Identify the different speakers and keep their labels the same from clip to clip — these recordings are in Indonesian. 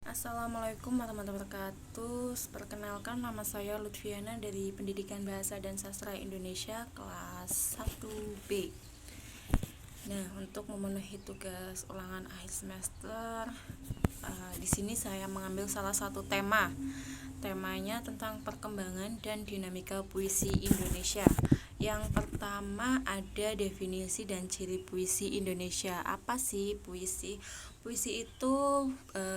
Speaker 1: Assalamualaikum warahmatullahi wabarakatuh. Perkenalkan, nama saya Lutfiana dari Pendidikan Bahasa dan Sastra Indonesia kelas 1B. Nah, untuk memenuhi tugas ulangan akhir semester, di sini saya mengambil salah satu tema. Temanya tentang perkembangan dan dinamika puisi Indonesia. Yang pertama ada definisi dan ciri puisi Indonesia. Apa sih puisi? Puisi itu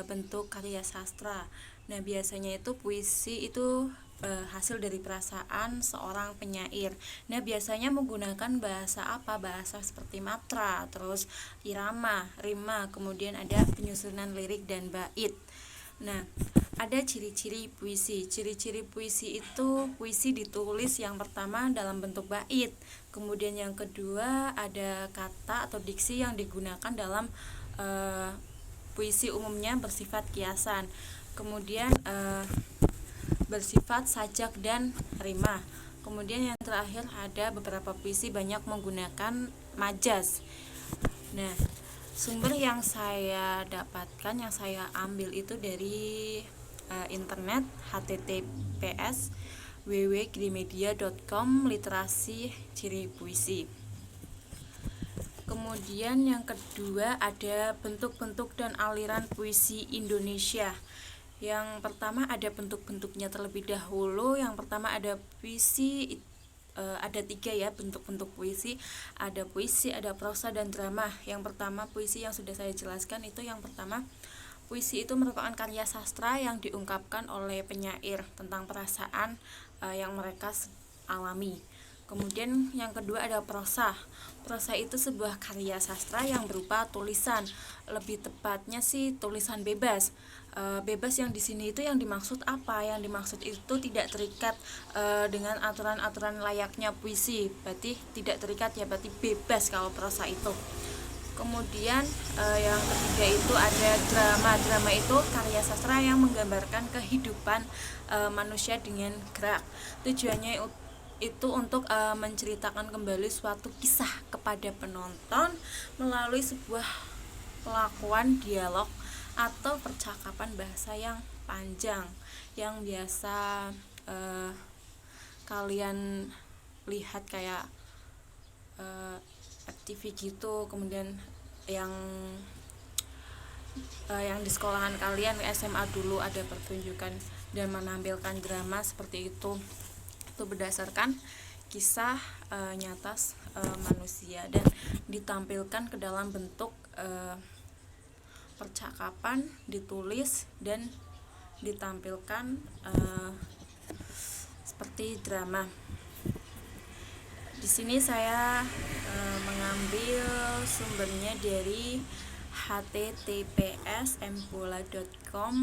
Speaker 1: bentuk karya sastra. Nah, biasanya itu puisi itu hasil dari perasaan seorang penyair. Nah, biasanya menggunakan bahasa apa? Bahasa seperti matra, terus irama, rima, kemudian ada penyusunan lirik dan bait. Nah, ada ciri-ciri puisi. Ciri-ciri puisi itu puisi ditulis yang pertama dalam bentuk bait. Kemudian yang kedua ada kata atau diksi yang digunakan dalam puisi umumnya bersifat kiasan. Kemudian bersifat sajak dan rima. Kemudian yang terakhir ada beberapa puisi banyak menggunakan majas. Nah, sumber yang saya dapatkan, yang saya ambil itu dari internet, https www.grimedia.com literasi ciri puisi. Kemudian yang kedua ada bentuk-bentuk dan aliran puisi Indonesia. Yang pertama ada bentuk-bentuknya terlebih dahulu. Yang pertama ada puisi, ada 3 ya bentuk-bentuk puisi. Ada puisi, ada prosa, dan drama. Yang pertama puisi yang sudah saya jelaskan itu yang pertama. Puisi itu merupakan karya sastra yang diungkapkan oleh penyair tentang perasaan yang mereka alami. Kemudian yang kedua ada prosa. Prosa itu sebuah karya sastra yang berupa tulisan, lebih tepatnya sih tulisan bebas. Bebas yang di sini itu yang dimaksud apa? Yang dimaksud itu tidak terikat dengan aturan-aturan layaknya puisi. Berarti tidak terikat ya, berarti bebas kalau prosa itu. Kemudian yang ketiga itu ada drama. Drama itu karya sastra yang menggambarkan kehidupan manusia dengan gerak. Tujuannya itu untuk menceritakan kembali suatu kisah kepada penonton melalui sebuah pelakuan dialog atau percakapan bahasa yang panjang yang biasa kalian lihat kayak FTV gitu. Kemudian yang di sekolahan kalian SMA dulu ada pertunjukan dan menampilkan drama seperti itu berdasarkan kisah nyata manusia dan ditampilkan ke dalam bentuk percakapan, ditulis dan ditampilkan seperti drama. Di sini saya mengambil sumbernya dari https empola.com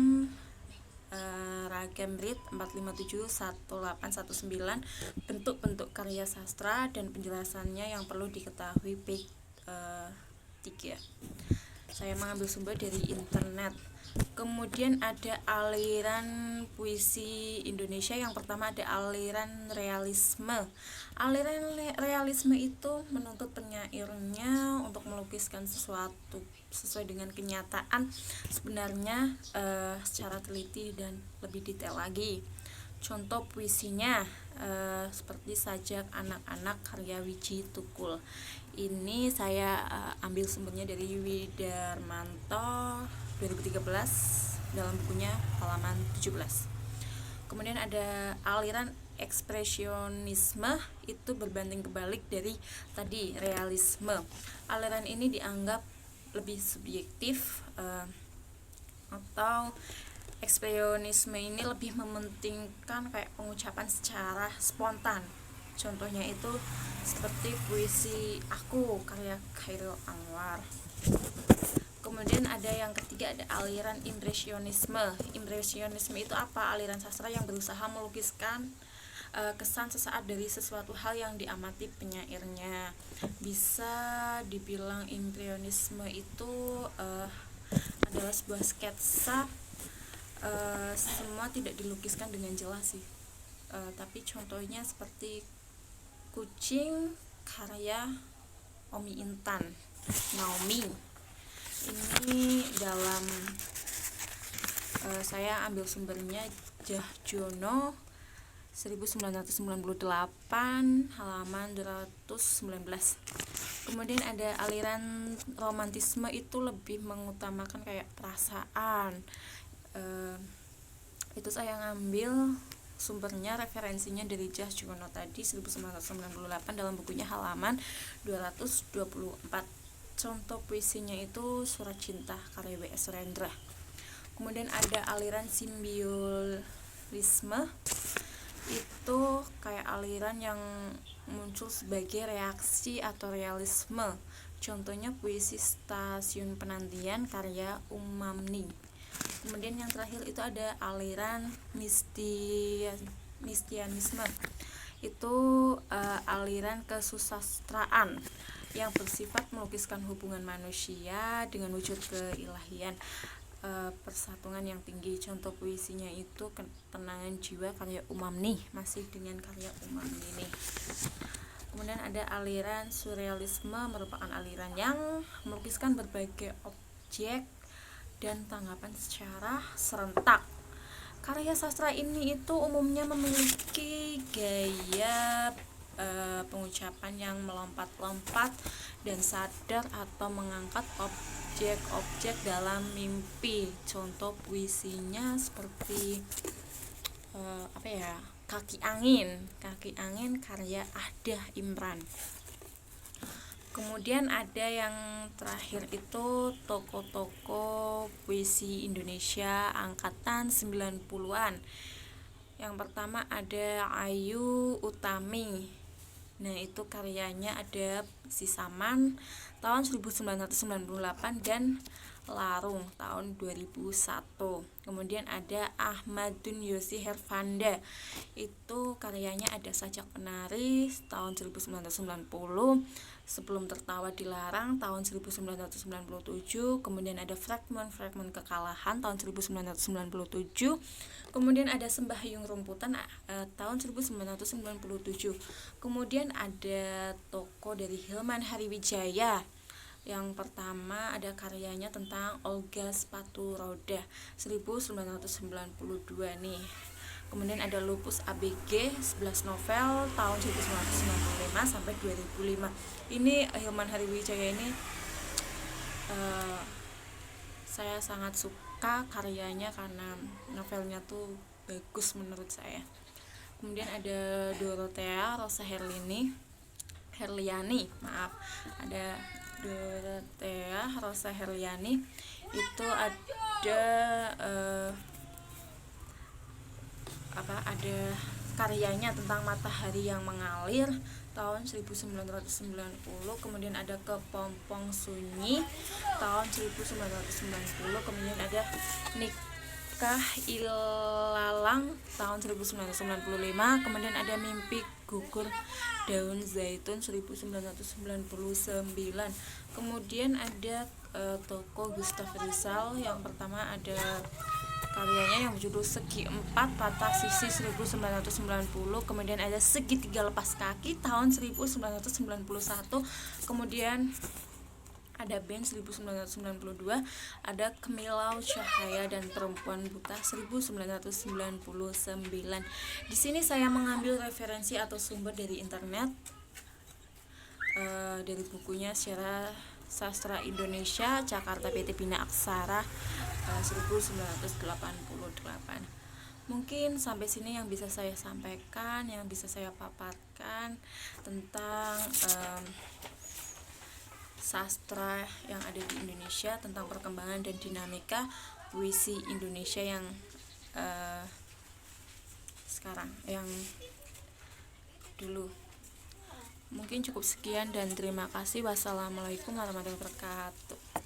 Speaker 1: ragamrit 4571819 bentuk-bentuk karya sastra dan penjelasannya yang perlu diketahui page 3. Saya mengambil sumber dari internet. Kemudian ada aliran puisi Indonesia. Yang pertama ada aliran realisme. Aliran realisme itu menuntut penyairnya untuk melukiskan sesuatu sesuai dengan kenyataan sebenarnya secara teliti dan lebih detail lagi. Contoh puisinya seperti Sajak Anak-anak karya Wiji Tukul. Ini saya ambil sumbernya dari Widarmanto 2013 dalam bukunya halaman 17. Kemudian ada aliran ekspresionisme, itu berbanding kebalik dari tadi realisme. Aliran ini dianggap lebih subjektif atau ekspresionisme ini lebih mementingkan kayak pengucapan secara spontan. Contohnya itu seperti puisi Aku karya Chairil Anwar. Kemudian ada yang ketiga ada aliran impresionisme. Impresionisme itu apa? Aliran sastra yang berusaha melukiskan kesan sesaat dari sesuatu hal yang diamati penyairnya. Bisa dibilang impresionisme itu adalah sebuah sketsa, semua tidak dilukiskan dengan jelas sih. Tapi contohnya seperti Kucing karya Omi Intan Naomi. Ini dalam Saya ambil sumbernya Djahjono 1998 halaman 219. Kemudian ada aliran romantisme, itu lebih mengutamakan kayak perasaan. Itu saya ngambil sumbernya, referensinya dari Djahjono tadi 1998 dalam bukunya halaman 224. Contoh puisinya itu Surat Cinta karya W.S. Rendra. Kemudian ada aliran simbiolisme, itu kayak aliran yang muncul sebagai reaksi atau realisme. Contohnya puisi Stasiun Penantian karya Umamni. Kemudian yang terakhir itu ada aliran Nistianisme. Itu aliran kesusastraan yang bersifat melukiskan hubungan manusia dengan wujud keilahian, persatuan yang tinggi. Contoh puisinya itu Ketenangan Jiwa karya Umamni, masih dengan karya Umamni nih. Kemudian ada aliran surrealisme, merupakan aliran yang melukiskan berbagai objek dan tanggapan secara serentak. Karya sastra ini itu umumnya memiliki gaya pengucapan yang melompat-lompat dan sadar atau mengangkat objek-objek dalam mimpi. Contoh puisinya seperti Kaki Angin karya Ahdah Imran. Kemudian ada yang terakhir itu tokoh-tokoh puisi Indonesia angkatan 90-an. Yang pertama ada Ayu Utami. Nah, itu karyanya ada Sisaman tahun 1998 dan Larung tahun 2001. Kemudian ada Ahmadun Yosi Herfanda. Itu karyanya ada Sajak Penari tahun 1990, Sebelum Tertawa Dilarang tahun 1997. Kemudian ada Fragmen Kekalahan tahun 1997. Kemudian ada Sembahyung Rumputan tahun 1997. Kemudian ada tokoh dari Hilman Hariwijaya. Yang pertama ada karyanya tentang Olga Sepatu Roda 1992 nih. Kemudian ada Lupus ABG 11 novel tahun 1995 sampai 2005. Ini Hilman Hariwijaya ini saya sangat suka karyanya karena novelnya tuh bagus menurut saya. Kemudian ada Dorothea Rosa Herliani, ada Dorothea Rosa Herliani. Itu ada ada karyanya tentang Matahari yang Mengalir tahun 1990. Kemudian ada Kepompong Sunyi tahun 1990. Kemudian ada Nikah Ilalang tahun 1995. Kemudian ada Mimpi Gugur Daun Zaitun 1999. Kemudian ada tokoh Gustav Rizal. Yang pertama ada karyanya yang berjudul Segi Empat Patah Sisi 1990. Kemudian ada Segitiga Lepas Kaki tahun 1991. Kemudian ada Ben 1992. Ada Kemilau Cahaya dan Perempuan Buta 1999. Di sini saya mengambil referensi atau sumber dari internet, dari bukunya Sejarah Sastra Indonesia Jakarta PT Bina Aksara 1988. Mungkin sampai sini yang bisa saya sampaikan, yang bisa saya paparkan tentang sastra yang ada di Indonesia, tentang perkembangan dan dinamika puisi Indonesia yang sekarang, yang dulu. Mungkin cukup sekian dan terima kasih. Wassalamualaikum warahmatullahi wabarakatuh.